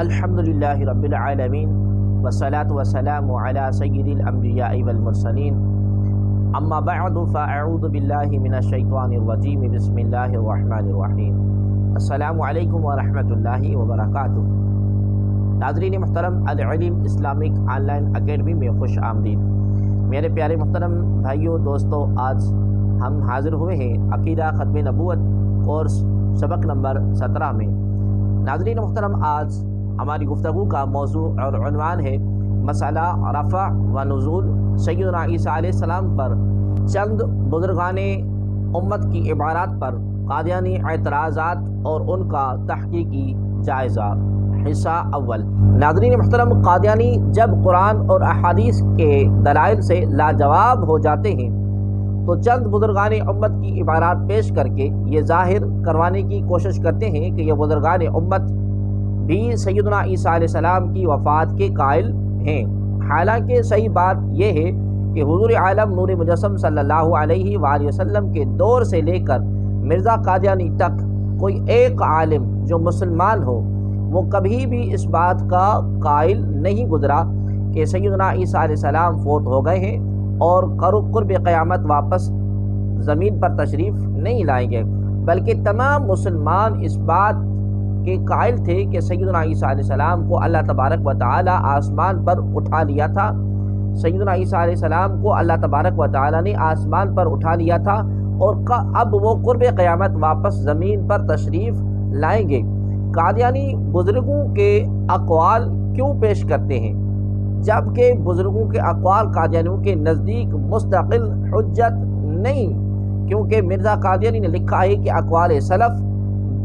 الحمدللہ رب العالمین والصلاة والسلام علی سید الانبیاء والمرسلین اما بعد فاعوذ باللہ من الشیطان الرجیم بسم اللہ الرحمن الرحیم۔ السلام علیکم ورحمۃ اللہ وبرکاتہ۔ ناظرین محترم، العلم اسلامک آن لائن اکیڈمی میں خوش آمدید۔ میرے پیارے محترم بھائیوں دوستوں، آج ہم حاضر ہوئے ہیں عقیدہ ختم نبوت کورس سبق نمبر 17 میں۔ ناظرین محترم، آج ہماری گفتگو کا موضوع اور عنوان ہے مسئلہ رفع و نزول سیدنا عیسیٰ علیہ السلام پر چند بزرگان امت کی عبارات پر قادیانی اعتراضات اور ان کا تحقیقی جائزہ۔ حصہ اول۔ ناظرین محترم، قادیانی جب قرآن اور احادیث کے دلائل سے لاجواب ہو جاتے ہیں تو چند بزرگان امت کی عبارات پیش کر کے یہ ظاہر کروانے کی کوشش کرتے ہیں کہ یہ بزرگان امت بھی سیدنا عیسیٰ علیہ السلام کی وفات کے قائل ہیں۔ حالانکہ صحیح بات یہ ہے کہ حضور عالم نور مجسم صلی اللہ علیہ وآلہ وسلم کے دور سے لے کر مرزا قادیانی تک کوئی ایک عالم جو مسلمان ہو وہ کبھی بھی اس بات کا قائل نہیں گزرا کہ سیدنا عیسیٰ علیہ السلام فوت ہو گئے ہیں اور قرب قیامت واپس زمین پر تشریف نہیں لائیں گے، بلکہ تمام مسلمان اس بات کے قائل تھے کہ سیدنا عیسیٰ علیہ السلام کو اللہ تبارک و تعالی آسمان پر اٹھا لیا تھا۔ سیدنا عیسیٰ علیہ السلام کو اللہ تبارک و تعالی نے آسمان پر اٹھا لیا تھا اور اب وہ قرب قیامت واپس زمین پر تشریف لائیں گے۔ قادیانی بزرگوں کے اقوال کیوں پیش کرتے ہیں جبکہ بزرگوں کے اقوال قادیانیوں کے نزدیک مستقل حجت نہیں؟ کیونکہ مرزا قادیانی نے لکھا ہے کہ اقوال سلف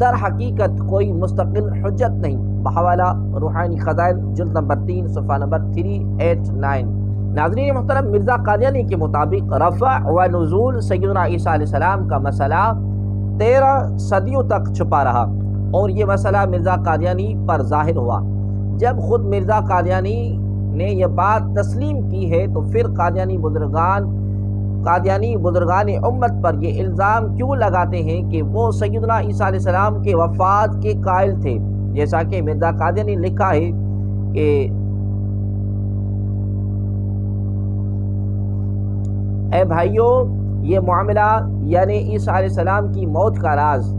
در حقیقت کوئی مستقل حجت نہیں۔ بحوالہ روحانی خزائن جلد نمبر 3 صفحہ نمبر 389۔ ناظرین محترم، مرزا قادیانی کے مطابق رفع و نزول سیدنا عیسیٰ علیہ السلام کا مسئلہ 13 صدیوں تک چھپا رہا اور یہ مسئلہ مرزا قادیانی پر ظاہر ہوا۔ جب خود مرزا قادیانی نے یہ بات تسلیم کی ہے تو پھر قادیانی بزرگان امت پر یہ الزام کیوں لگاتے ہیں کہ وہ سیدنا عیسیٰ علیہ السلام کے وفات کے قائل تھے؟ جیسا کہ مرزا قادیانی نے لکھا ہے کہ اے بھائیوں، یہ معاملہ یعنی عیسیٰ علیہ السلام کی موت کا راز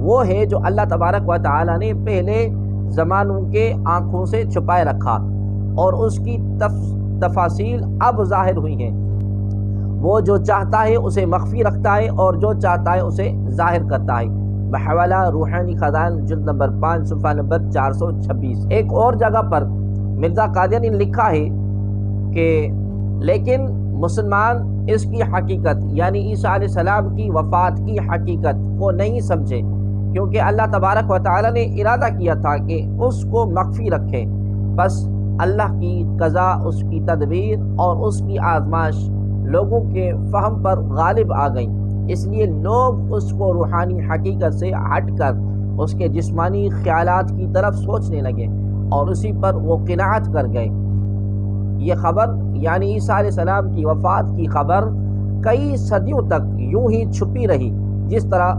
وہ ہے جو اللہ تبارک و تعالی نے پہلے زمانوں کے آنکھوں سے چھپائے رکھا اور اس کی تفاصیل اب ظاہر ہوئی ہیں۔ وہ جو چاہتا ہے اسے مخفی رکھتا ہے اور جو چاہتا ہے اسے ظاہر کرتا ہے۔ بحوالہ روحانی خزائن جلد نمبر 5 صفحہ نمبر 426۔ ایک اور جگہ پر مرزا قادیانی نے لکھا ہے کہ لیکن مسلمان اس کی حقیقت یعنی عیسیٰ علیہ السلام کی وفات کی حقیقت کو نہیں سمجھے، کیونکہ اللہ تبارک و تعالی نے ارادہ کیا تھا کہ اس کو مخفی رکھے، بس اللہ کی قضا، اس کی تدبیر اور اس کی آزمائش لوگوں کے فہم پر غالب آ گئیں، اس لیے لوگ اس کو روحانی حقیقت سے ہٹ کر اس کے جسمانی خیالات کی طرف سوچنے لگے اور اسی پر وہ قناعت کر گئے۔ یہ خبر یعنی عیسیٰ علیہ السلام کی وفات کی خبر کئی صدیوں تک یوں ہی چھپی رہی، جس طرح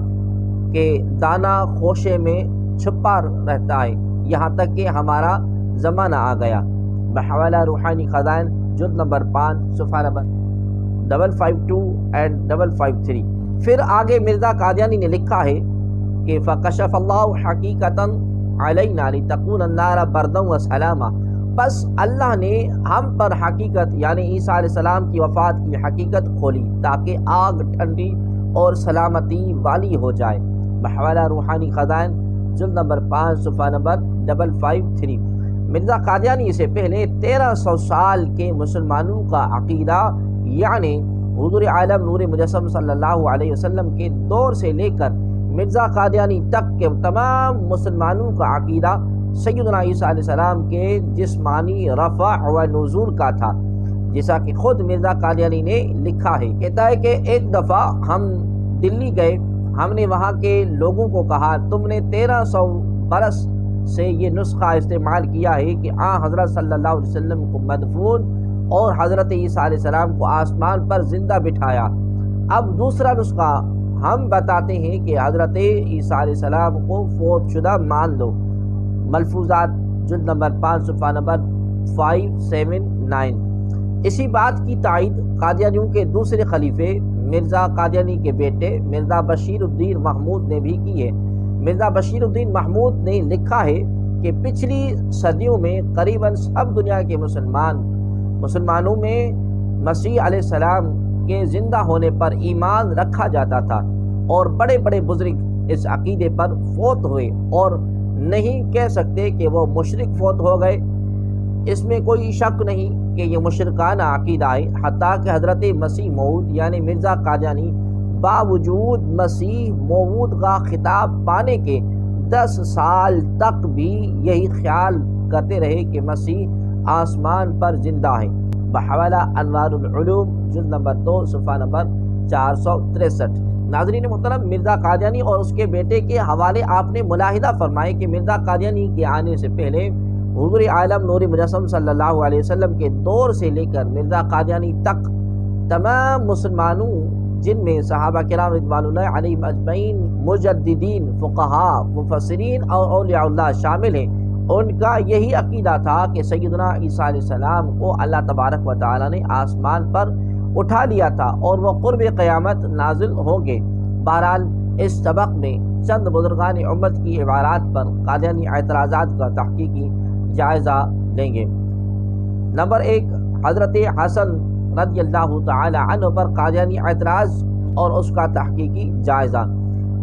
کہ دانہ خوشے میں چھپا رہتا ہے، یہاں تک کہ ہمارا زمانہ آ گیا۔ بحوالہ روحانی خزائن جلد نمبر 5 صفحہ نمبر 552 and 553۔ پھر آگے مرزا قادیانی نے لکھا ہے کہ فَكَشَفَ اللَّهُ حَقِيقَةً عَلَيْنَا لِتَكُونَ النَّارَ بَرْدًا وَسَلَامًا۔ بس اللہ نے ہم پر حقیقت یعنی عیسیٰ علیہ السلام کی وفات کی حقیقت کھولی تاکہ آگ ٹھنڈی اور سلامتی والی ہو جائے۔ بحوالہ روحانی خزائن جلد نمبر 5 صفحہ نمبر 553۔ مرزا قادیانی سے پہلے 1300 سال کے مسلمانوں کا عقیدہ یعنی حضور عالم نور مجسم صلی اللہ علیہ وسلم کے دور سے لے کر مرزا قادیانی تک کے تمام مسلمانوں کا عقیدہ سیدنا عیسیٰ علیہ السلام کے جسمانی رفع و نزول کا تھا، جیسا کہ خود مرزا قادیانی نے لکھا ہے۔ کہتا ہے کہ ایک دفعہ ہم دلی گئے، ہم نے وہاں کے لوگوں کو کہا تم نے 1300 برس سے یہ نسخہ استعمال کیا ہے کہ حضرت صلی اللہ علیہ وسلم کو مدفون اور حضرت عیسیٰ علیہ السلام کو آسمان پر زندہ بٹھایا۔ اب دوسرا نسخہ ہم بتاتے ہیں کہ حضرت عیسیٰ علیہ السلام کو فوت شدہ مان لو۔ ملفوظات جلد نمبر 5 صفحہ نمبر 579۔ اسی بات کی تائید قادیانیوں کے دوسرے خلیفے مرزا قادیانی کے بیٹے مرزا بشیر الدین محمود نے بھی کی ہے۔ مرزا بشیر الدین محمود نے لکھا ہے کہ پچھلی صدیوں میں قریباً سب دنیا کے مسلمانوں میں مسیح علیہ السلام کے زندہ ہونے پر ایمان رکھا جاتا تھا، اور بڑے بڑے بزرگ اس عقیدے پر فوت ہوئے، اور نہیں کہہ سکتے کہ وہ مشرک فوت ہو گئے۔ اس میں کوئی شک نہیں کہ یہ مشرکانہ عقیدہ ہے، حتیٰ کہ حضرت مسیح موعود یعنی مرزا قادیانی باوجود مسیح موعود کا خطاب پانے کے 10 سال تک بھی یہی خیال کرتے رہے کہ مسیح آسمان پر زندہ ہے۔ بحوالہ انوار العلوم جلد نمبر 2 صفحہ نمبر 463۔ ناظرین محترم، مرزا قادیانی اور اس کے بیٹے کے حوالے آپ نے ملاحظہ فرمائے کہ مرزا قادیانی کے آنے سے پہلے حضور عالم نور مجسم صلی اللہ علیہ وسلم کے دور سے لے کر مرزا قادیانی تک تمام مسلمانوں، جن میں صحابہ کرام رضوان اللہ علیہم اجمعین، مجددین، فقہاء، مفسرین اور اولیاء اللہ شامل ہیں، ان کا یہی عقیدہ تھا کہ سیدنا عیسیٰ علیہ السلام کو اللہ تبارک و تعالی نے آسمان پر اٹھا لیا تھا اور وہ قرب قیامت نازل ہوں گے۔ بہرحال اس سبق میں چند بزرگان امت کی عبارات پر قادیانی اعتراضات کا تحقیقی جائزہ لیں گے۔ نمبر 1، حضرت حسن رضی اللہ تعالی عنہ پر قادیانی اعتراض اور اس کا تحقیقی جائزہ۔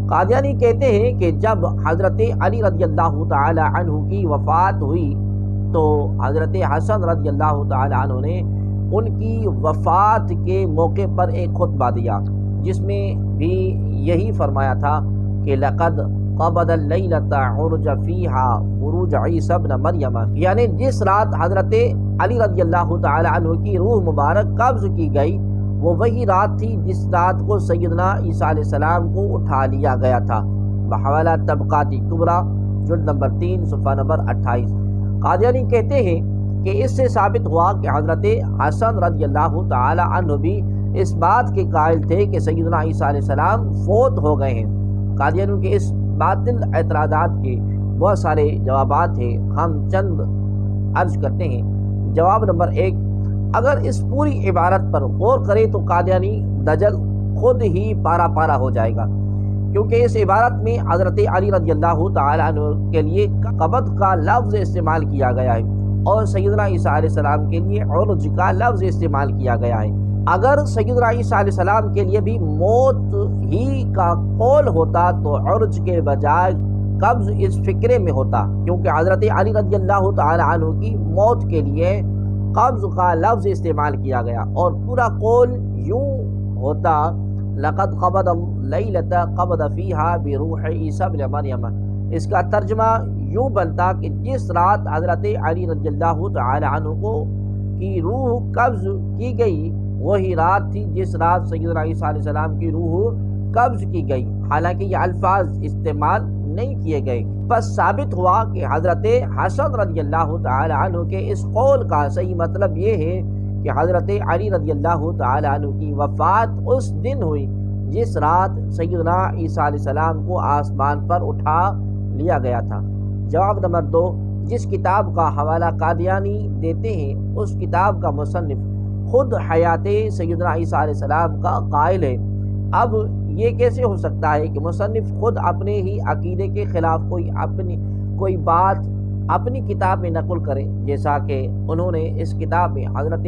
قادیانی کہتے ہیں کہ جب حضرت علی رضی اللہ تعالی عنہ کی وفات ہوئی تو حضرت حسن رضی اللہ تعالی عنہ نے ان کی وفات کے موقع پر ایک خطبہ دیا، جس میں بھی یہی فرمایا تھا کہ لقد قبض اللیلۃ عرج فیہا عروج عیسی ابن مریم، یعنی جس رات حضرت علی رضی اللہ تعالی عنہ کی روح مبارک قبض کی گئی وہ وہی رات تھی جس رات کو سیدنا عیسیٰ علیہ السلام کو اٹھا لیا گیا تھا۔ بحوالہ طبقات کبریٰ جلد نمبر 3 صفحہ نمبر 28۔ قادیانی کہتے ہیں کہ اس سے ثابت ہوا کہ حضرت حسن رضی اللہ تعالی عنہ بھی اس بات کے قائل تھے کہ سیدنا عیسیٰ علیہ السلام فوت ہو گئے ہیں۔ قادیانیوں کے اس باطل اعتراضات کے بہت سارے جوابات ہیں، ہم چند عرض کرتے ہیں۔ جواب نمبر 1، اگر اس پوری عبارت پر غور کرے تو قادیانی دجل خود ہی پارا پارا ہو جائے گا، کیونکہ اس عبارت میں حضرت علی رضی اللہ تعالی عنہ کے لیے قبض کا لفظ استعمال کیا گیا ہے اور سیدنا عیسیٰ علیہ السلام کے لیے عرج کا لفظ استعمال کیا گیا ہے۔ اگر سیدنا عیسیٰ علیہ السلام کے لیے بھی موت ہی کا قول ہوتا تو عرج کے بجائے قبض اس فکرے میں ہوتا، کیونکہ حضرت علی رضی اللہ تعالی عنہ کی موت کے لیے قبض کا لفظ استعمال کیا گیا، اور پورا قول یوں ہوتا لقد قبض اللیلۃ قبض فیہا بروح عیسی ابن مریم۔ اس کا ترجمہ یوں بنتا کہ جس رات حضرت علی رضی اللہ تعالی عنہ کی روح قبض کی گئی وہی رات تھی جس رات سیدنا عیسیٰ علیہ السلام کی روح قبض کی گئی، حالانکہ یہ الفاظ استعمال نہیں کیے گئے۔ بس ثابت ہوا کہ حضرت حسن رضی اللہ تعالی عنہ کے اس قول کا صحیح مطلب یہ ہے کہ حضرت علی رضی اللہ تعالی عنہ کی وفات اس دن ہوئی جس رات سیدنا عیسیٰ علیہ السلام کو آسمان پر اٹھا لیا گیا تھا۔ جواب نمبر 2، جس کتاب کا حوالہ قادیانی دیتے ہیں اس کتاب کا مصنف خود حیات سیدنا عیسیٰ علیہ السلام کا قائل ہے۔ اب یہ کیسے ہو سکتا ہے کہ مصنف خود اپنے ہی عقیدے کے خلاف کوئی بات اپنی کتاب میں نقل کرے، جیسا کہ انہوں نے اس کتاب میں حضرت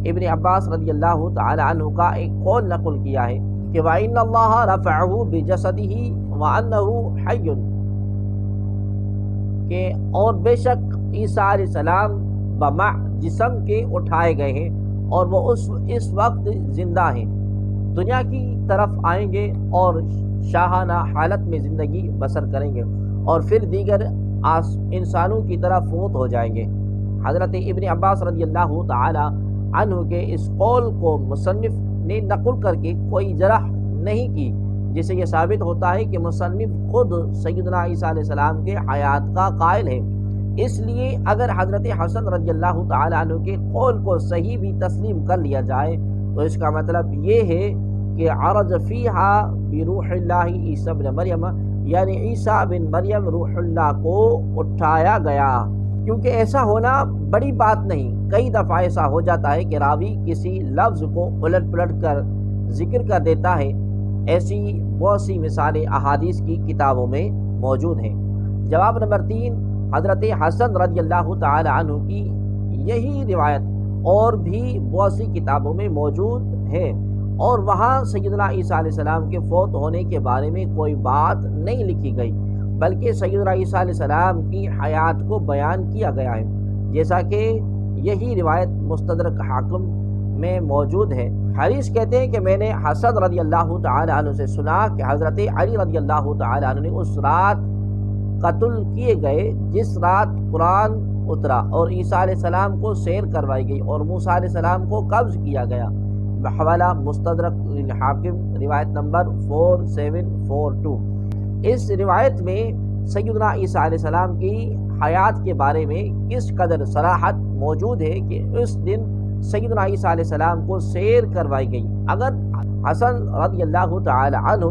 ابن عباس رضی اللہ تعالی عنہ کا ایک قول نقل کیا ہے کہ وَإِنَّ اللَّهَ رَفَعَهُ بِجَسَدِهِ وَأَنَّهُ حَيٌّ، کہ اور بے شک عیسیٰ علیہ السلام بمع جسم کے اٹھائے گئے ہیں اور وہ اس وقت زندہ ہیں، دنیا کی طرف آئیں گے اور شاہانہ حالت میں زندگی بسر کریں گے اور پھر دیگر انسانوں کی طرح فوت ہو جائیں گے۔ حضرت ابن عباس رضی اللہ تعالی عنہ کے اس قول کو مصنف نے نقل کر کے کوئی جرح نہیں کی، جس سے یہ ثابت ہوتا ہے کہ مصنف خود سیدنا عیسیٰ علیہ السلام کے حیات کا قائل ہے۔ اس لیے اگر حضرت حسن رضی اللہ تعالی عنہ کے قول کو صحیح بھی تسلیم کر لیا جائے تو اس کا مطلب یہ ہے کہ عرج فیہا بروح اللہ عیسی بن مریم، یعنی عیسیٰ بن مریم روح اللہ کو اٹھایا گیا۔ کیونکہ ایسا ہونا بڑی بات نہیں۔ کئی دفعہ ایسا ہو جاتا ہے کہ راوی کسی لفظ کو الٹ پلٹ کر ذکر کر دیتا ہے، ایسی بہت سی مثالیں احادیث کی کتابوں میں موجود ہیں۔ جواب نمبر 3، حضرت حسن رضی اللہ تعالی عنہ کی یہی روایت اور بھی بہت سی کتابوں میں موجود ہے، اور وہاں سیدنا عیسیٰ علیہ السلام کے فوت ہونے کے بارے میں کوئی بات نہیں لکھی گئی، بلکہ سیدنا عیسیٰ علیہ السلام کی حیات کو بیان کیا گیا ہے، جیسا کہ یہی روایت مستدرک حاکم میں موجود ہے۔ حریث کہتے ہیں کہ میں نے حسن رضی اللہ تعالی عنہ سے سنا کہ حضرت علی رضی اللہ تعالی عنہ نے اس رات قتل کیے گئے جس رات قرآن اترا اور عیسیٰ علیہ السلام کو سیر کروائی گئی اور موسیٰ علیہ السلام کو قبض کیا گیا۔ بحوالہ مستدرک الحاکم روایت نمبر 4742۔ اس روایت میں سیدنا عیسیٰ علیہ السلام کی حیات کے بارے میں کس قدر صراحت موجود ہے کہ اس دن سیدنا عیسیٰ علیہ السلام کو سیر کروائی گئی۔ اگر حسن رضی اللہ تعالی عنہ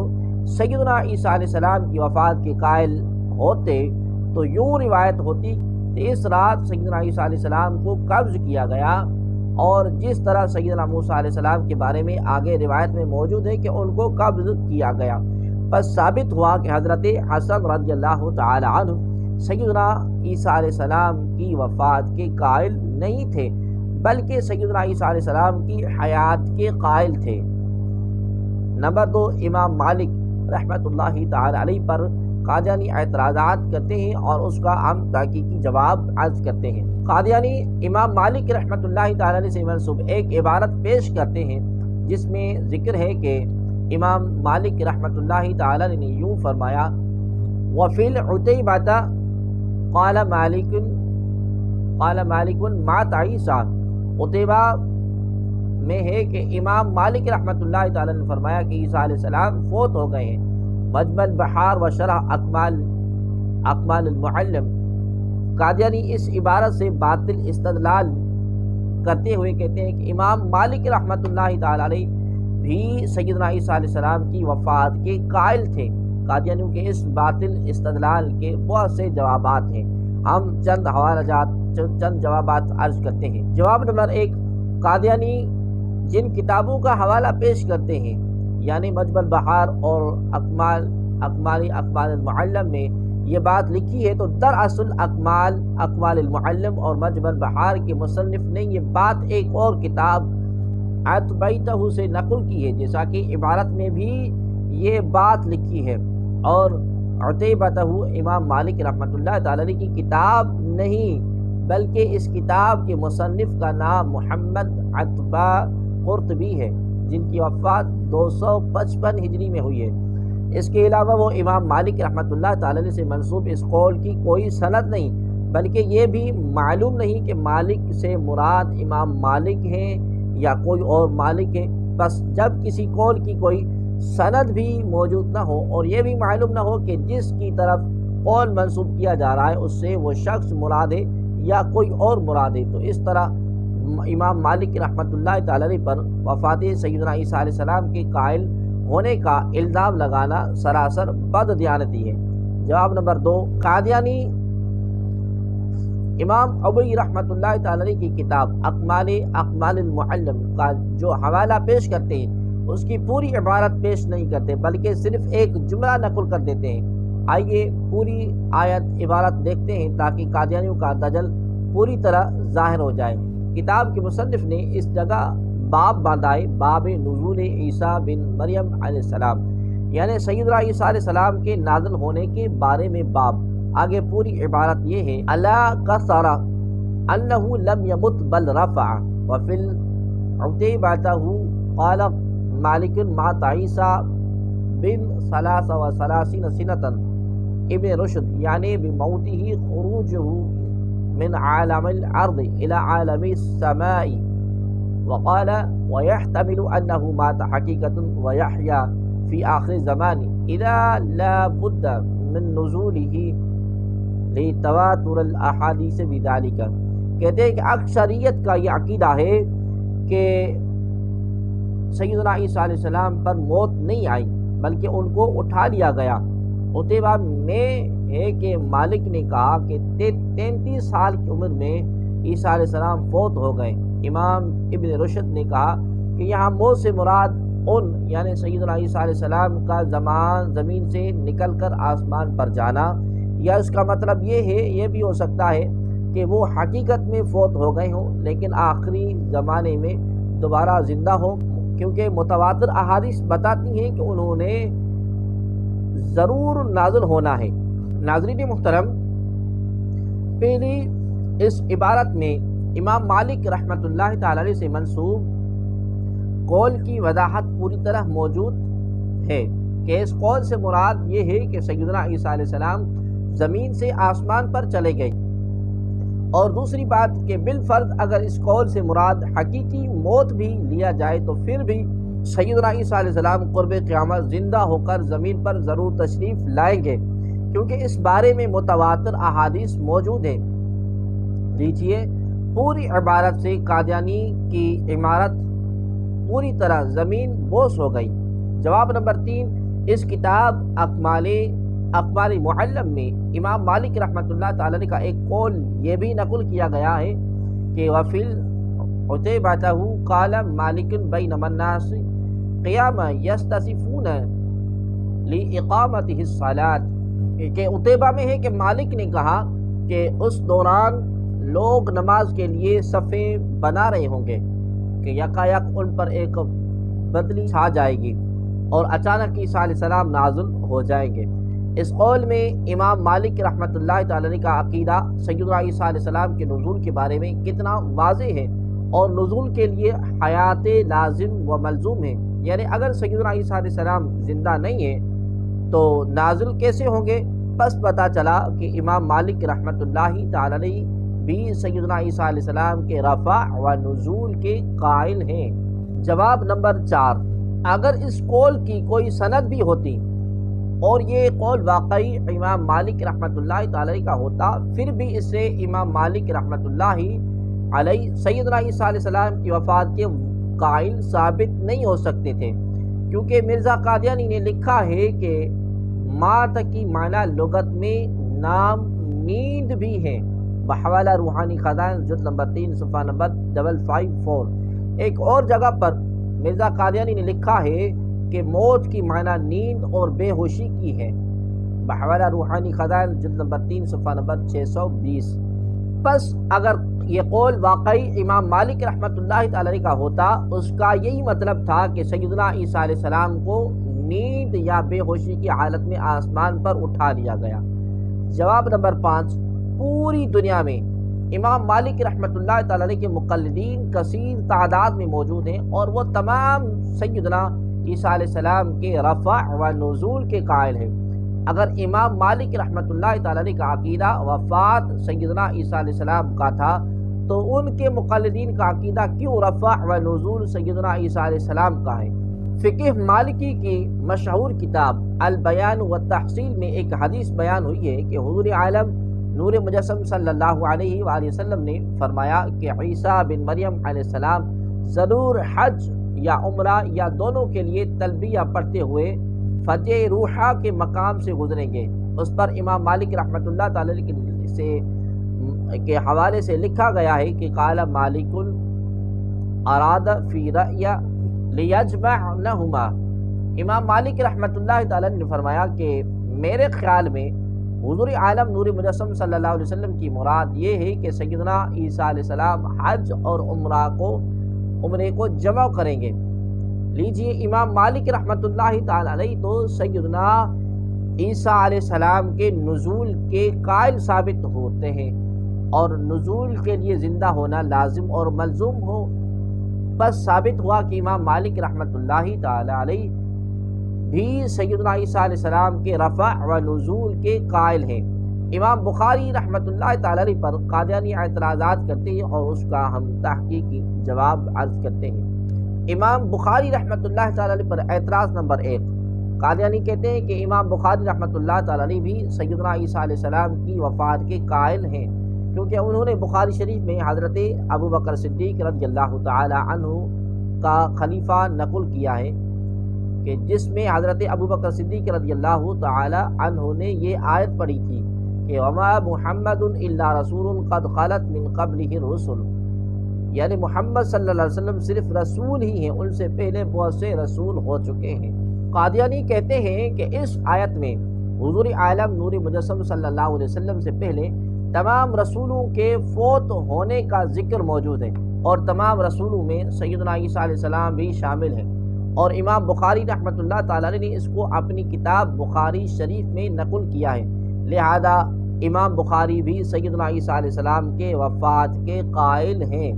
سیدنا عیسیٰ علیہ السلام کی وفات کے قائل ہوتے تو یوں روایت ہوتی کہ اس رات سیدنا عیسیٰ علیہ السلام کو قبض کیا گیا، اور جس طرح سیدنا موسیٰ علیہ السلام کے بارے میں آگے روایت میں موجود ہے کہ ان کو قبض کیا گیا، پس ثابت ہوا کہ حضرت حسن رضی اللہ تعالی عنہ سیدنا عیسیٰ علیہ السلام کی وفات کے قائل نہیں تھے، بلکہ سیدنا عیسیٰ علیہ السلام کی حیات کے قائل تھے۔ نمبر 2، امام مالک رحمۃ اللہ تعالی علیہ پر قادیانی اعتراضات کرتے ہیں اور اس کا ہم تحقیقی جواب عرض کرتے ہیں۔ قادیانی امام مالک رحمۃ اللہ تعالی علیہ سے منسوب ایک عبارت پیش کرتے ہیں جس میں ذکر ہے کہ امام مالک رحمۃ اللہ تعالی نے یوں فرمایا، وفی العتیبۃ قال مالک مات عیسیٰ۔ عتیبہ میں ہے کہ امام مالک رحمۃ اللہ تعالی نے فرمایا کہ عیسیٰ علیہ السلام فوت ہو گئے ہیں۔ مجمع البحار و شرح اکمال المعلم۔ قادیانی اس عبارت سے باطل استدلال کرتے ہوئے کہتے ہیں کہ امام مالک رحمۃ اللہ تعالی علیہ بھی سیدنا عیسیٰ علیہ السلام کی وفات کے قائل تھے۔ قادیانیوں کے اس باطل استدلال کے بہت سے جوابات ہیں، ہم چند جوابات عرض کرتے ہیں۔ جواب نمبر 1، قادیانی جن کتابوں کا حوالہ پیش کرتے ہیں یعنی مجمع البحار اور اکمال المعلم میں یہ بات لکھی ہے، تو دراصل اکمال المعلم اور مجمع البحار کے مصنف نے یہ بات ایک اور کتاب عتبیتہ سے نقل کی ہے، جیسا کہ عبارت میں بھی یہ بات لکھی ہے، اور عتیبتہ امام مالک رحمۃ اللہ تعالی کی کتاب نہیں، بلکہ اس کتاب کے مصنف کا نام محمد عتبہ قرطبی ہے، جن کی وفات 255 ہجری میں ہوئی ہے۔ اس کے علاوہ وہ امام مالک رحمۃ اللہ تعالی سے منسوب اس قول کی کوئی سند نہیں، بلکہ یہ بھی معلوم نہیں کہ مالک سے مراد امام مالک ہیں یا کوئی اور مالک ہے۔ بس جب کسی قول کی کوئی سند بھی موجود نہ ہو اور یہ بھی معلوم نہ ہو کہ جس کی طرف قول منسوب کیا جا رہا ہے اس سے وہ شخص مراد ہے یا کوئی اور مراد ہے، تو اس طرح امام مالک رحمۃ اللہ تعالی پر وفات سیدنا عیسیٰ علیہ السلام کے قائل ہونے کا الزام لگانا سراسر بد دیانتی ہے۔ جواب نمبر 2، قادیانی امام ابوی رحمۃ اللہ تعالی کی کتاب اکمال المعلم کا جو حوالہ پیش کرتے ہیں اس کی پوری عبارت پیش نہیں کرتے، بلکہ صرف ایک جملہ نقل کر دیتے ہیں۔ آئیے پوری آیت عبارت دیکھتے ہیں تاکہ قادیانیوں کا دجل پوری طرح ظاہر ہو جائے۔ کتاب کے مصنف نے اس جگہ باب باندھا ہے، باب نزول عیسیٰ بن مریم علیہ السلام، یعنی سیدنا عیسیٰ علیہ السلام کے نازل ہونے کے بارے میں باب۔ آگے پوری عبارت یہ ہے، الا قصر انہ لم یمت بل رفع وفی العتیبتہ قال مالک مات عیسیٰ بن 33 سنة ابن رشد، یعنی بموتہ خروجہ من عالم الارض الى عالم السماء، وقال ويحتمل انه مات حقیقة ويحيى في آخر الزمان اذا لا بد من نزوله لتواتر الاحادیث بذلك۔ کہتے ہیں کہ اکثریت کا یہ عقیدہ ہے کہ سیدنا عیسیٰ علیہ السلام پر موت نہیں آئی بلکہ ان کو اٹھا لیا گیا۔ عتیبہ میں ہے کہ مالک نے کہا کہ 33 سال کی عمر میں عیسیٰ علیہ السلام فوت ہو گئے۔ امام ابن رشد نے کہا کہ یہاں موت سے مراد ان یعنی سیدنا عیسیٰ علیہ السلام کا زمین سے نکل کر آسمان پر جانا، یا اس کا مطلب یہ بھی ہو سکتا ہے کہ وہ حقیقت میں فوت ہو گئے ہوں لیکن آخری زمانے میں دوبارہ زندہ ہوں، کیونکہ متواتر احادیث بتاتی ہیں کہ انہوں نے ضرور نازل ہونا ہے۔ ناظرین محترم، پہلی اس عبارت میں امام مالک رحمۃ اللہ تعالی علیہ سے منسوب قول کی وضاحت پوری طرح موجود ہے کہ اس قول سے مراد یہ ہے کہ سیدنا عیسیٰ علیہ السلام زمین سے آسمان پر چلے گئے، اور دوسری بات کہ بالفرض اگر اس قول سے مراد حقیقی موت بھی لیا جائے تو پھر بھی سیدنا عیسیٰ علیہ السلام قرب قیامت زندہ ہو کر زمین پر ضرور تشریف لائیں گے، کیونکہ اس بارے میں متواتر احادیث موجود ہیں۔ لیجئے پوری عبارت سے قادیانی کی عمارت پوری طرح زمین بوس ہو گئی۔ جواب نمبر 3، اس کتاب اقمال معلم میں امام مالک رحمۃ اللہ تعالی کا ایک قول یہ بھی نقل کیا گیا ہے کہ وفل عتیبہ قال مالک بینما الناس قیام یستصفون لإقامتہ الصلاۃ، کہ عتیبہ میں ہے کہ مالک نے کہا کہ اس دوران لوگ نماز کے لیے صفیں بنا رہے ہوں گے کہ یکایک ان پر ایک بدلی چھا جائے گی اور اچانک عیسیٰ علیہ السلام نازل ہو جائیں گے۔ اس قول میں امام مالک رحمۃ اللہ تعالی کا عقیدہ سیدنا عیسیٰ علیہ السلام کے نزول کے بارے میں کتنا واضح ہے، اور نزول کے لیے حیات لازم و ملزوم ہے، یعنی اگر سیدنا عیسیٰ علیہ السلام زندہ نہیں ہے تو نازل کیسے ہوں گے؟ بس پتہ چلا کہ امام مالک رحمۃ اللہ تعالی بھی سیدنا عیسیٰ علیہ السلام کے رفع و نزول کے قائل ہیں۔ جواب نمبر 4، اگر اس قول کی کوئی سند بھی ہوتی اور یہ قول واقعی امام مالک رحمۃ اللہ تعالی کا ہوتا، پھر بھی اس سے امام مالک رحمۃ اللہ علیہ سیدنا عیسیٰ علیہ السلام کی وفات کے قائل ثابت نہیں ہو سکتے تھے، کیونکہ مرزا قادیانی نے لکھا ہے کہ مات کی معنی لغت میں نام نیند بھی ہے، بحوالہ روحانی خزائن جلد نمبر 3 صفحہ نمبر 554۔ ایک اور جگہ پر مرزا قادیانی نے لکھا ہے کہ موت کی معنی نیند اور بے ہوشی کی ہے، بحوالہ روحانی خزائن جلد نمبر 3 صفحہ نمبر 620۔ بس اگر یہ قول واقعی امام مالک رحمۃ اللہ تعالی کا ہوتا، اس کا یہی مطلب تھا کہ سیدنا عیسیٰ علیہ السلام کو نیند یا بے ہوشی کی حالت میں آسمان پر اٹھا لیا گیا۔ جواب نمبر 5، پوری دنیا میں امام مالک رحمۃ اللہ تعالی کے مقلدین کثیر تعداد میں موجود ہیں، اور وہ تمام سیدنا عیسیٰ علیہ السلام کے رفع و نزول کے قائل ہیں۔ اگر امام مالک رحمۃ اللہ تعالی کا عقیدہ وفات سیدنا عیسیٰ علیہ السلام کا تھا، تو ان کے مقلدین کا عقیدہ کیوں رفع و نزول سیدنا عیسیٰ علیہ السلام کا ہے؟ فقہ مالکی کی مشہور کتاب البیان والتحصیل میں ایک حدیث بیان ہوئی ہے کہ حضور عالم نور مجسم صلی اللہ علیہ وآلہ وسلم نے فرمایا کہ عیسیٰ بن مریم علیہ السلام ضرور حج یا عمرہ یا دونوں کے لیے تلبیہ پڑھتے ہوئے فجع روحہ کے مقام سے گزریں گے۔ اس پر امام مالک رحمۃ اللہ تعالی کے حوالے سے لکھا گیا ہے کہ قال مالک اراد فی رأی لیجمعنہما، امام مالک رحمۃ اللہ تعالی نے فرمایا کہ میرے خیال میں حضور عالم نور مجسم صلی اللہ علیہ وسلم کی مراد یہ ہے کہ سیدنا عیسیٰ علیہ السلام حج اور عمرے کو جمع کریں گے۔ لیجئے امام مالک رحمۃ اللہ تعالی علیہ تو سیدنا عیسیٰ علیہ السلام کے نزول کے قائل ثابت ہوتے ہیں، اور نزول کے لیے زندہ ہونا لازم اور ملزوم ہو۔ بس ثابت ہوا کہ امام مالک رحمۃ اللہ تعالی علیہ بھی سیدنا عیسیٰ علیہ السلام کے رفع و نزول کے قائل ہیں۔ امام بخاری رحمۃ اللہ تعالی علیہ پر قادیانی اعتراضات کرتے ہیں، اور اس کا ہم تحقیقی جواب عرض کرتے ہیں۔ امام بخاری رحمۃ اللہ تعالی علیہ پر اعتراض نمبر 1، قادیانی کہتے ہیں کہ امام بخاری رحمۃ اللہ تعالی علیہ بھی سیدنا عیسیٰ علیہ السلام کی وفات کے قائل ہیں، کیونکہ انہوں نے بخاری شریف میں حضرت ابو بکر صدیق رضی اللہ تعالی عنہ کا خلیفہ نقل کیا ہے کہ جس میں حضرت ابو بکر صدیق رضی اللہ تعالی عنہ نے یہ آیت پڑھی تھی کہ وما محمد الا رسول قد خلت من قبلہ الرسل، یعنی محمد صلی اللہ علیہ وسلم صرف رسول ہی ہیں، ان سے پہلے بہت سے رسول ہو چکے ہیں۔ قادیانی کہتے ہیں کہ اس آیت میں حضور عالم نور مجسم صلی اللہ علیہ وسلم سے پہلے تمام رسولوں کے فوت ہونے کا ذکر موجود ہے، اور تمام رسولوں میں سیدنا عیسیٰ علیہ السلام بھی شامل ہیں، اور امام بخاری رحمۃ اللہ تعالیٰ نے اس کو اپنی کتاب بخاری شریف میں نقل کیا ہے، لہذا امام بخاری بھی سیدنا عیسیٰ علیہ السلام کے وفات کے قائل ہیں۔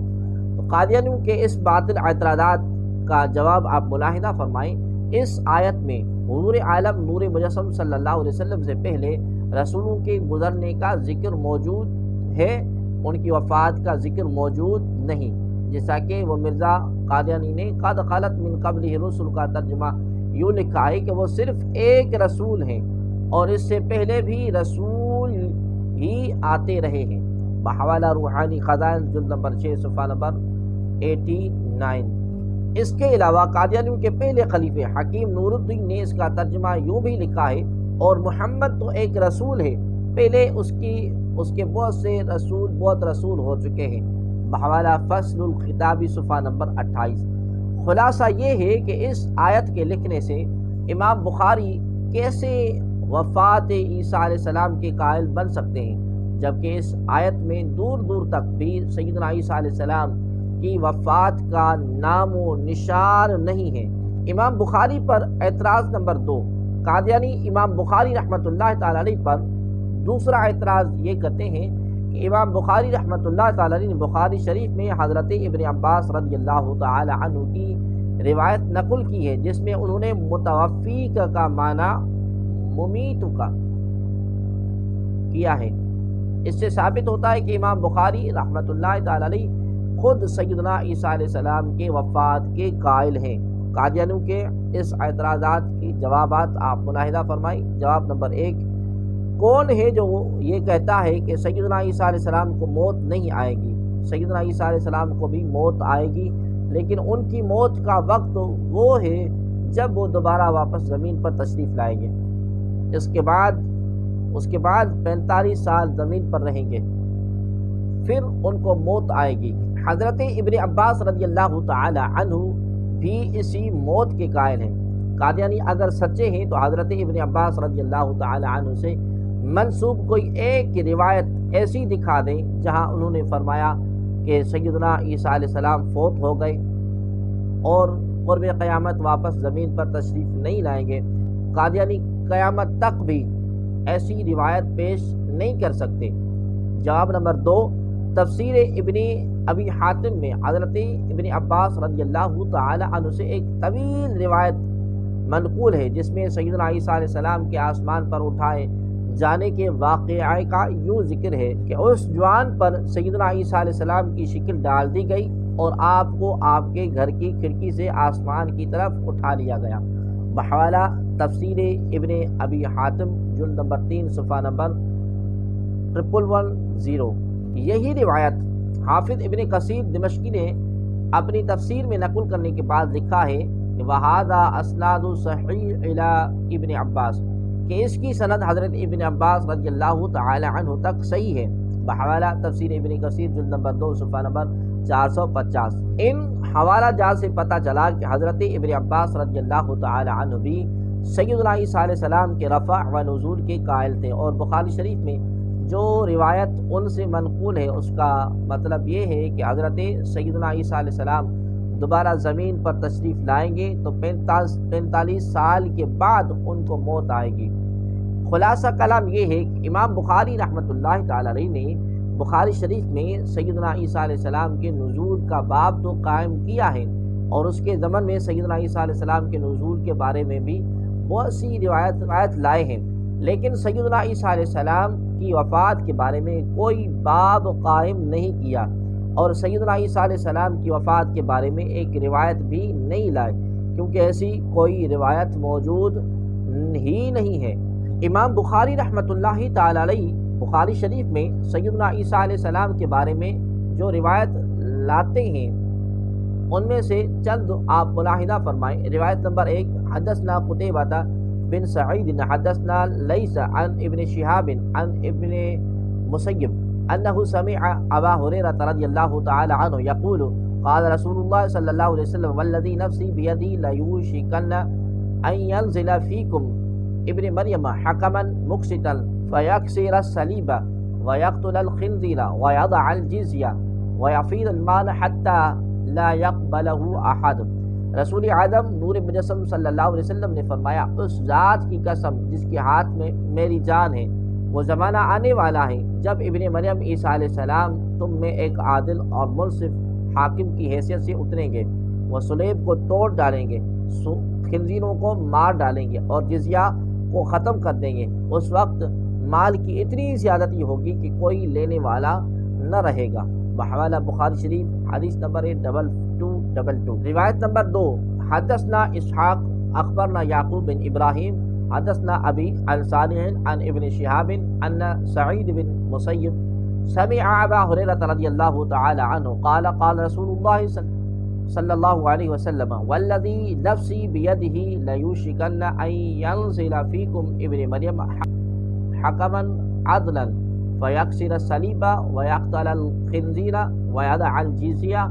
تو قادیانیوں کے اس باطل اعتراضات کا جواب آپ ملاحظہ فرمائیں، اس آیت میں حضور عالم نور مجسم صلی اللہ علیہ وسلم سے پہلے رسولوں کے گزرنے کا ذکر موجود ہے، ان کی وفات کا ذکر موجود نہیں، جیسا کہ وہ مرزا قادیانی نے قد خلت من قبلہ الرسل کا ترجمہ یوں لکھا ہے کہ وہ صرف ایک رسول ہیں اور اس سے پہلے بھی رسول ہی آتے رہے ہیں، بحوالہ روحانی خزائن جلد نمبر 6 صفحہ نمبر 89۔ اس کے علاوہ قادیانیوں کے پہلے خلیفہ حکیم نور الدین نے اس کا ترجمہ یوں بھی لکھا ہے، اور محمد تو ایک رسول ہے، پہلے اس کے بہت رسول ہو چکے ہیں، بحوالہ فصل الخطابی صفحہ نمبر 28۔ خلاصہ یہ ہے کہ اس آیت کے لکھنے سے امام بخاری کیسے وفات عیسیٰ علیہ السلام کے قائل بن سکتے ہیں، جبکہ اس آیت میں دور دور تک بھی سیدنا عیسیٰ علیہ السلام کی وفات کا نام و نشان نہیں ہے۔ امام بخاری پر اعتراض نمبر 2، قادیانی امام بخاری رحمۃ اللہ تعالیٰ علیہ پر دوسرا اعتراض یہ کرتے ہیں کہ امام بخاری رحمۃ اللہ تعالیٰ علیہ نے بخاری شریف میں حضرت ابن عباس رضی اللہ تعالی عنہ کی روایت نقل کی ہے، جس میں انہوں نے متوفی کا معنی ممیت کا کیا ہے۔ اس سے ثابت ہوتا ہے کہ امام بخاری رحمۃ اللہ تعالی علیہ خود سیدنا عیسیٰ علیہ السلام کے وفات کے قائل ہیں۔ قادیانیوں کے اس اعتراضات کی جوابات آپ ملاحظہ فرمائیں۔ جواب نمبر 1، کون ہے جو یہ کہتا ہے کہ سیدنا عیسیٰ علیہ السلام کو موت نہیں آئے گی؟ سیدنا عیسیٰ علیہ السلام کو بھی موت آئے گی، لیکن ان کی موت کا وقت وہ ہے جب وہ دوبارہ واپس زمین پر تشریف لائیں گے، اس کے بعد 45 سال زمین پر رہیں گے، پھر ان کو موت آئے گی۔ حضرت ابن عباس رضی اللہ تعالی عنہ بھی اسی موت کے قائل ہیں۔ قادیانی اگر سچے ہیں تو حضرت ابن عباس رضی اللہ تعالی عنہ سے منسوب کوئی ایک روایت ایسی دکھا دیں جہاں انہوں نے فرمایا کہ سیدنا عیسیٰ علیہ السلام فوت ہو گئے اور قرب قیامت واپس زمین پر تشریف نہیں لائیں گے۔ قادیانی قیامت تک بھی ایسی روایت پیش نہیں کر سکتے۔ جواب نمبر 2، تفسیر ابن ابی حاتم میں حضرت ابن عباس رضی اللہ تعالی عنہ سے ایک طویل روایت منقول ہے، جس میں سیدنا عیسیٰ علیہ السلام کے آسمان پر اٹھائے جانے کے واقعے کا یوں ذکر ہے کہ اس جوان پر سیدنا عیسیٰ علیہ السلام کی شکل ڈال دی گئی اور آپ کو آپ کے گھر کی کھڑکی سے آسمان کی طرف اٹھا لیا گیا، بحوالہ تفسیر ابن ابی حاتم جلد نمبر 3 صفحہ نمبر 1110۔ یہی روایت حافظ ابن کثیر دمشقی نے اپنی تفسیر میں نقل کرنے کے بعد لکھا ہے کہ وَهَذَا أَسْنَادُ صَحِيحٌ إِلَىٰ ابن عباس، کہ اس کی سند حضرت ابن عباس رضی اللہ تعالی عنہ تک صحیح ہے، بحوالہ تفسیر ابن کثیر جلد نمبر 2 صفحہ نمبر 450۔ ان حوالہ جات سے پتہ چلا کہ حضرت ابن عباس رضی اللہ تعالی عنہ بھی سیدنا عیسیٰ علیہ السلام کے رفع و نزول کے قائل تھے، اور بخاری شریف میں جو روایت ان سے منقول ہے اس کا مطلب یہ ہے کہ حضرت سیدنا عیسیٰ علیہ السلام دوبارہ زمین پر تشریف لائیں گے تو 45 سال کے بعد ان کو موت آئے گی۔ خلاصہ کلام یہ ہے کہ امام بخاری رحمۃ اللہ تعالی علیہ نے بخاری شریف میں سیدنا عیسیٰ علیہ السلام کے نزول کا باب تو قائم کیا ہے، اور اس کے ضمن میں سیدنا عیسیٰ علیہ السلام کے نزول کے بارے میں بھی بہت سی روایت لائے ہیں، لیکن سیدنا عیسیٰ علیہ السلام کی وفات کے بارے میں کوئی باب قائم نہیں کیا، اور سیدنا عیسیٰ علیہ السلام کی وفات کے بارے میں ایک روایت بھی نہیں لائے، کیونکہ ایسی کوئی روایت موجود ہی نہیں ہے۔ امام بخاری رحمۃ اللہ تعالی علیہ بخاری شریف میں سیدنا عیسیٰ علیہ السلام کے بارے میں جو روایت لاتے ہیں ان میں سے چند آپ ملاحظہ فرمائیں۔ روایت نمبر 1، حدثنا قتیبہ بن سعيد حدثنا ليس عن ابن شهاب عن ابن مسيب أنه سمع أبا هريرة رضي الله تعالى عنه يقول قال رسول الله صلى الله عليه وسلم والذي نفسي بيدي ليوشكن أن ينزل فيكم ابن مريم حكما مقسطا فيكسر الصليب ويقتل الخنزير ويضع الجزية ويفيض المال حتى لا يقبله أحد۔ رسول اعظم نور مجسم صلی اللہ علیہ وسلم نے فرمایا، اس ذات کی قسم جس کے ہاتھ میں میری جان ہے، وہ زمانہ آنے والا ہے جب ابن مریم عیسیٰ علیہ السلام تم میں ایک عادل اور منصف حاکم کی حیثیت سے اتریں گے۔ وہ صلیب کو توڑ ڈالیں گے، خنزیروں کو مار ڈالیں گے اور جزیہ کو ختم کر دیں گے۔ اس وقت مال کی اتنی زیادتی ہوگی کہ کوئی لینے والا نہ رہے گا۔ بحوالہ بخاری شریف حدیث نمبر 2222۔ روایت نمبر 2، حدثنا اسحاق اخبرنا یعقوب بن ابراہیم حدثنا ابی عن صالح عن ابن شہاب ان سعید بن مسیب سمع ابا ہریرہ رضی اللہ تعالی عنہ قال قال رسول اللہ صلی اللہ علیہ وسلم والذی نفسی بیدہ لیوشکن ان ینزل فیکم ابن مریم حکما عدلا فیکسر الصلیب ویقتل الخنزیر ویدع الجزیہ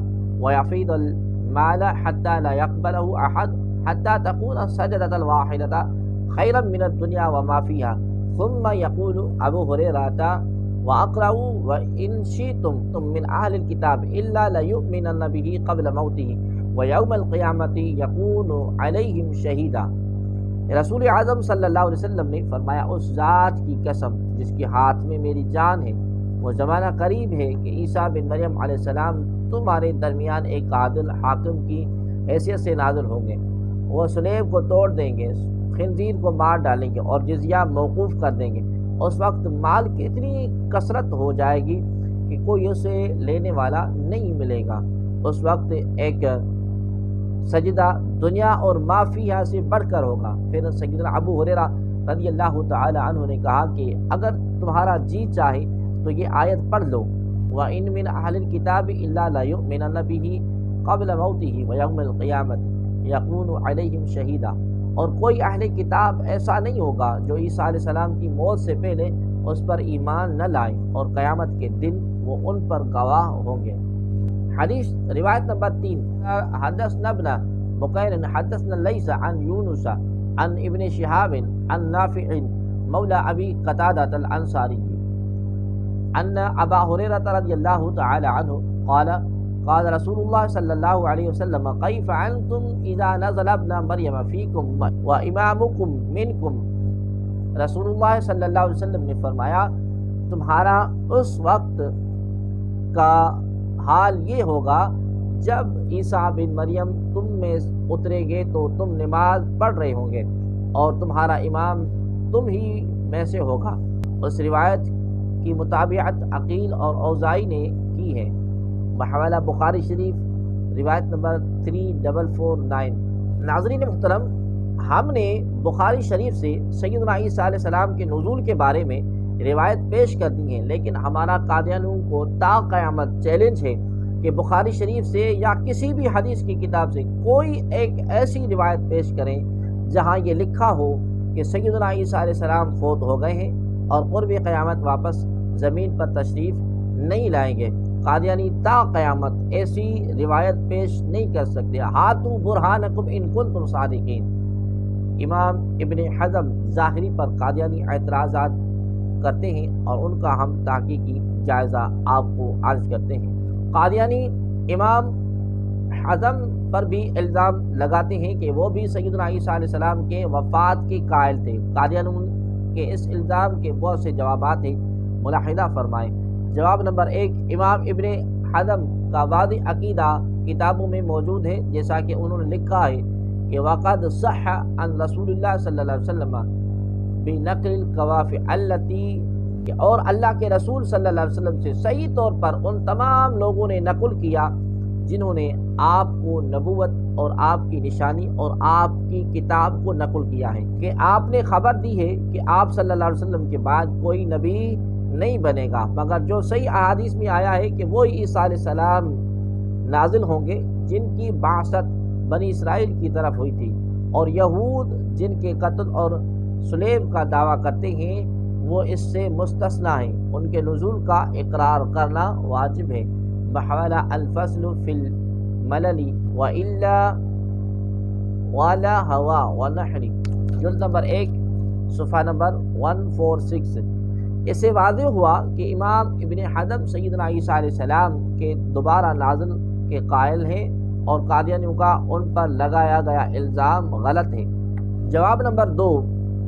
ویفیض المال حتى لا يقبله أحد حتى تكون السجدة الواحدة خيرا من الدنيا وما فيها۔ ثم يقول أبو هريرة وأقرأ وإن شئتم من أهل الكتاب إلا ليؤمنن به قبل موته ويوم القيامة يكون عليهم شهيدا۔ رسول اعظم صلی اللہ علیہ وسلم نے فرمایا، اس ذات کی قسم جس کے ہاتھ میں میری جان ہے، وہ زمانہ قریب ہے کہ عیسیٰ بن مریم علیہ السلام تمہارے درمیان ایک عادل حاکم کی حیثیت سے نازل ہوں گے۔ وہ صلیب کو توڑ دیں گے، خنزیر کو مار ڈالیں گے اور جزیہ موقوف کر دیں گے۔ اس وقت مال کی اتنی کثرت ہو جائے گی کہ کوئی اسے لینے والا نہیں ملے گا۔ اس وقت ایک سجدہ دنیا اور ما فیہا سے بڑھ کر ہوگا۔ پھر سیدنا ابو ہریرہ رضی اللہ تعالی عنہ نے کہا کہ اگر تمہارا جی چاہے تو یہ آیت پڑھ لو، وَإِن مِّنْ أَهْلِ الْكِتَابِ إِلَّا لَيُؤْمِنَنَّ بِهِ قَبْلَ مَوْتِهِ وَيَوْمِ الْقِيَامَةِ يَكُونُ عَلَيْهِمْ شَهِيدًا۔ اور کوئی اہل کتاب ایسا نہیں ہوگا جو عیسیٰ علیہ السلام کی موت سے پہلے اس پر ایمان نہ لائے، اور قیامت کے دن وہ ان پر گواہ ہوں گے۔ حدیث روایت نمبر 3، حدثنا ابن بکیر حدثنا لیس عن یونس عن ابن شہاب عن نافع مولا ابی قتادۃ الانصاری ان ابا ہریرہ رضی اللہ تعالی عنہ قال قال رسول اللہ صلی اللہ علیہ وسلم کیف انتم اذا نزل ابن مریم فیکم وامامکم منکم۔ رسول اللہ صلی اللہ علیہ وسلم نے فرمایا، تمہارا اس وقت کا حال یہ ہوگا جب عیسیٰ بن مریم تم میں اترے گے تو تم نماز پڑھ رہے ہوں گے اور تمہارا امام تم ہی میں سے ہوگا۔ اس روایت کی مطابعت عقیل اور اوزائی نے کی ہے۔ بحوالہ بخاری شریف روایت نمبر 3449۔ ناظرین محترم، ہم نے بخاری شریف سے سیدنا عیسیٰ علیہ السلام کے نزول کے بارے میں روایت پیش کر دی ہیں، لیکن ہمارا قادیانیوں کو تا قیامت چیلنج ہے کہ بخاری شریف سے یا کسی بھی حدیث کی کتاب سے کوئی ایک ایسی روایت پیش کریں جہاں یہ لکھا ہو کہ سیدنا عیسیٰ علیہ السلام فوت ہو گئے ہیں اور قرب قیامت واپس زمین پر تشریف نہیں لائیں گے۔ قادیانی تا قیامت ایسی روایت پیش نہیں کر سکتے۔ ہاتوا برہانکم ان کنتم صادقین۔ امام ابن حزم ظاہری پر قادیانی اعتراضات کرتے ہیں اور ان کا ہم تحقیقی جائزہ آپ کو عرض کرتے ہیں۔ قادیانی امام حزم پر بھی الزام لگاتے ہیں کہ وہ بھی سیدنا عیسیٰ علیہ السلام کے وفات کے قائل تھے۔ قادیانیوں کے اس الزام کے بہت سے جوابات ہیں، ملاحظہ فرمائیں۔ جواب نمبر 1، امام ابن حزم کا واضح عقیدہ کتابوں میں موجود ہے، جیسا کہ انہوں نے لکھا ہے کہ وقد صح عن رسول اللہ صلی اللہ علیہ وسلم بنقل القوافع التي، اور اللہ کے رسول صلی اللہ علیہ وسلم سے صحیح طور پر ان تمام لوگوں نے نقل کیا جنہوں نے آپ کو نبوت اور آپ کی نشانی اور آپ کی کتاب کو نقل کیا ہے، کہ آپ نے خبر دی ہے کہ آپ صلی اللہ علیہ وسلم کے بعد کوئی نبی نہیں بنے گا مگر جو صحیح احادیث میں آیا ہے کہ وہ عیسیٰ علیہ السلام نازل ہوں گے جن کی بعثت بنی اسرائیل کی طرف ہوئی تھی۔ اور یہود جن کے قتل اور صلیب کا دعویٰ کرتے ہیں وہ اس سے مستثنیٰ ہیں، ان کے نزول کا اقرار کرنا واجب ہے۔ بحوالہ الفصل فی الملل وإلا والا ہوا ونحری، جلد نمبر 1 صفحہ نمبر 146۔ اس سے واضح ہوا کہ امام ابن حزم سیدنا عیسیٰ علیہ السلام کے دوبارہ نازل کے قائل ہیں اور قادیانیوں کا ان پر لگایا گیا الزام غلط ہے۔ جواب نمبر 2،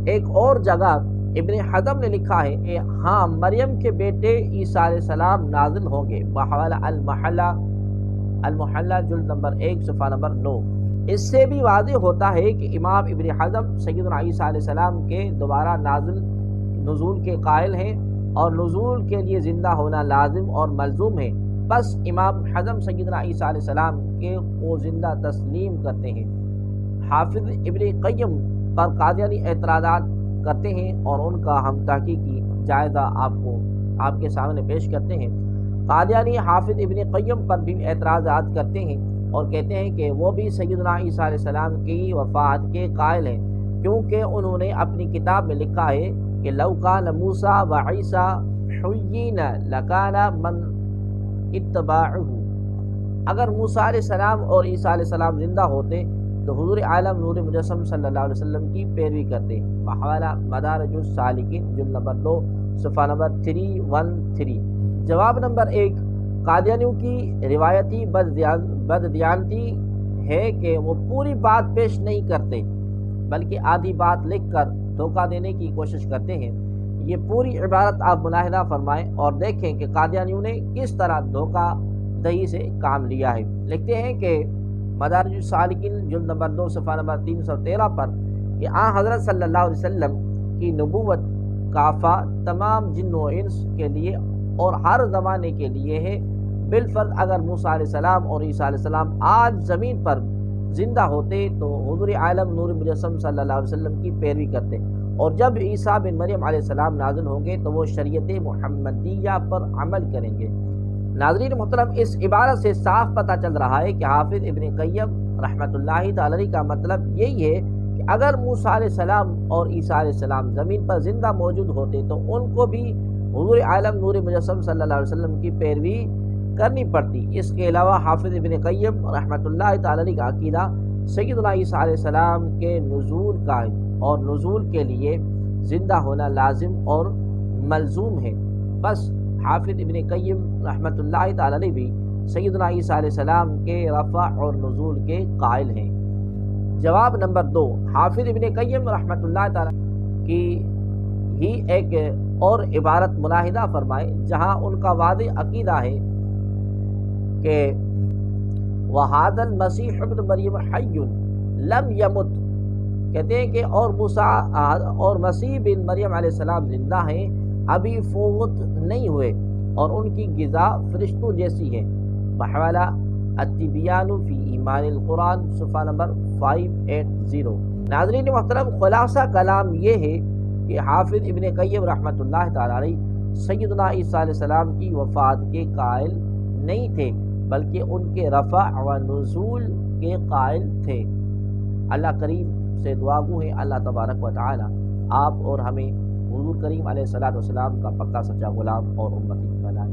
ایک اور جگہ ابن حزم نے لکھا ہے کہ ہاں مریم کے بیٹے عیسیٰ علیہ السلام نازل ہوں گے، بحوالہ المحلہ جلد نمبر 1 صفحہ نمبر 9۔ اس سے بھی واضح ہوتا ہے کہ امام ابن حزم سیدنا عیسیٰ علیہ السلام کے دوبارہ نزول کے قائل ہیں اور نزول کے لیے زندہ ہونا لازم اور ملزوم ہے، بس امام حزم سیدنا عیسیٰ علیہ السلام کے کو زندہ تسلیم کرتے ہیں۔ حافظ ابن قیم پر قادیانی اعتراضات کرتے ہیں اور ان کا ہم تحقیقی جائزہ آپ کے سامنے پیش کرتے ہیں۔ قادیانی حافظ ابن قیم پر بھی اعتراضات کرتے ہیں اور کہتے ہیں کہ وہ بھی سیدنا عیسیٰ علیہ السلام کی وفات کے قائل ہیں، کیونکہ انہوں نے اپنی کتاب میں لکھا ہے کہ لو کان موسیٰ و عیسیٰ حیین لکان من اتباعہ، اگر موسیٰ علیہ السلام اور عیسیٰ علیہ السلام زندہ ہوتے تو حضور عالم نور مجسم صلی اللہ علیہ وسلم کی پیروی کرتے۔ بحوالہ مدارج السالکین جلد نمبر 2 صفحہ نمبر 313۔ جواب نمبر 1، قادیانیوں کی روایتی بددیانتی ہے کہ وہ پوری بات پیش نہیں کرتے بلکہ آدھی بات لکھ کر دھوکہ دینے کی کوشش کرتے ہیں۔ یہ پوری عبارت آپ ملاحظہ فرمائیں اور دیکھیں کہ قادیانیوں نے کس طرح دھوکہ دہی سے کام لیا ہے۔ لکھتے ہیں کہ مدارج السالکین جلد نمبر 2 صفحہ نمبر 313 پر کہ حضرت صلی اللہ علیہ وسلم کی نبوت کافہ تمام جن و انس کے لیے اور ہر زمانے کے لیے ہے، بالفرض اگر موسیٰ علیہ السلام اور عیسیٰ علیہ السلام آج زمین پر زندہ ہوتے تو حضور عالم نور مجسم صلی اللہ علیہ وسلم کی پیروی کرتے، اور جب عیسیٰ بن مریم علیہ السلام نازل ہوں گے تو وہ شریعت محمدیہ پر عمل کریں گے۔ ناظرین محترم، اس عبارت سے صاف پتہ چل رہا ہے کہ حافظ ابن قیم رحمۃ اللہ تعالی علیہ کا مطلب یہی ہے کہ اگر موسیٰ علیہ السلام اور عیسیٰ علیہ السلام زمین پر زندہ موجود ہوتے تو ان کو بھی حضور عالم نور مجسم صلی اللہ علیہ وسلم کی پیروی کرنی پڑتی۔ اس کے علاوہ حافظ ابن قیم رحمۃ اللہ تعالی علیہ کا عقیدہ سیدنا عیسیٰ علیہ السلام کے نزول کا ہے اور نزول کے لیے زندہ ہونا لازم اور ملزوم ہے، بس حافظ ابن قیم رحمۃ اللہ تعالی علیہ بھی سیدنا عیسیٰ علیہ السلام کے رفع اور نزول کے قائل ہیں۔ جواب نمبر 2، حافظ ابن قیم رحمۃ اللہ تعالی کی ہی ایک اور عبارت ملاحظہ فرمائے جہاں ان کا واضح عقیدہ ہے کہ وَهَذَا الْمَسِيحُ ابْنُ مَرْيَمَ حَيٌّ لَمْ يَمُتْ، کہتے ہیں کہ اور موسیٰ اور مسیح بن مریم علیہ السلام زندہ ہیں، ابھی فوت نہیں ہوئے، اور ان کی غذا فرشتوں جیسی ہے۔ بحوالہ التبیان فی ایمان القرآن صفحہ نمبر 580۔ ناظرین محترم، خلاصہ کلام یہ ہے کہ حافظ ابن قیم رحمۃ اللہ تعالی علیہ سیدنا عیسیٰ علیہ السلام کی وفات کے قائل نہیں تھے بلکہ ان کے رفع و نزول کے قائل تھے۔ اللہ کریم سے دعا گو ہے اللہ تبارک و تعالی آپ اور ہمیں حضور کریم علیہ الصلوۃ والسلام کا پکا سچا غلام اور امتی بنائے۔